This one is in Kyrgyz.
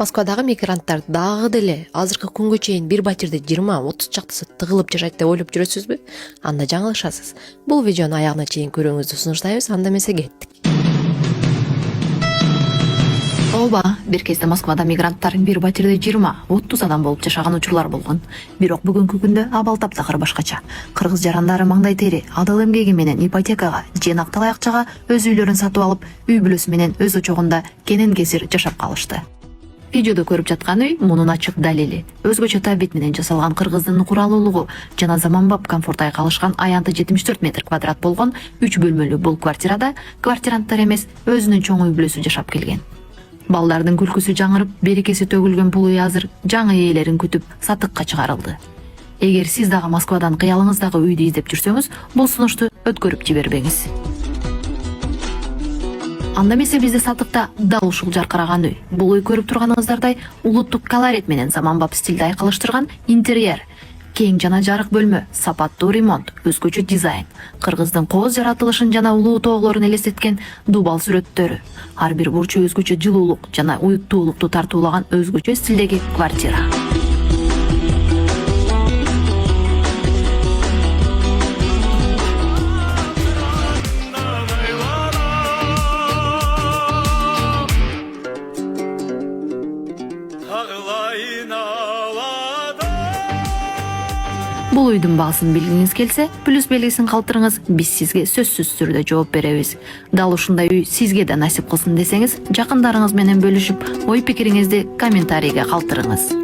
Москвадагы мигранттар дагы деле азыркы күнгө чейин бир батирде 20-30 чактысы тыгылып жашайт деп ойлоп жүрөсүзбү? Анда жаңылышасыз. Бул видеону аягына чейин көрүүңүздү сунуштайбыз. Анда эмесе кеттик. Ооба, бир кезде Москвада мигранттар бир батирде 20-30 адам болуп жашаган учурлар болгон. Бирок бүгүнкү күндө абал таптакыр башкача. Кыргыз жарандары маңдай тери, адал эмгеги менен ипотекага, жыйнактал аякчага өз үйлөрүн сатып алып, үй бүлөсү менен өз очогунда кенен-кесир жашап калышты. Видеодо көрүп жаткан үй мунун ачык далили. Өзгөчө табит менен жасалган кыргыздын куралуулугу жана заманбап комфорттай калышкан аянты 74 метр квадрат болгон 3 бөлмөлүү бул квартирада квартиранттар эмес, өзүнүн чоң үй бүлөсү жашап келген. Балдардын күлкүсү жаңырып, берекеси төгүлгөн бул үй азыр жаңы ээлерин күтүп сатыкка чыгарылды. Эгер сиз дагы Москвадан кыялыңыздагы үйдү издеп жүрсөңүз, бул сунушту өткөрүп жибербеңиз. Анда эмесе бизде сатыкта дал ушул жаркыраган үй. Бул үй көрүп турганыңыздардай улуттук колорит менен заманбап стилде айкалыштырган интерьер, кең жана жарык бөлмө, сапаттуу ремонт, өзгөчө дизайн, кыргыздын кооз жаратылышын жана улуу тоолорун элестеткен дубал сүрөттөрү, ар бир бурчу өзгөчө жылуулук жана уюттуулукту тартуулаган өзгөчө стилдеги квартира. Бул үйдүн баасын билгиңиз келсе, плюс белгисин калтырыңыз, биз сизге сөзсүз түрдө жооп беребиз. Дал ушундай үй сизге да насип кылсын десеңиз, жакындарыңыз менен бөлүшүп, ой пикириңизди комментарийге калтырыңыз.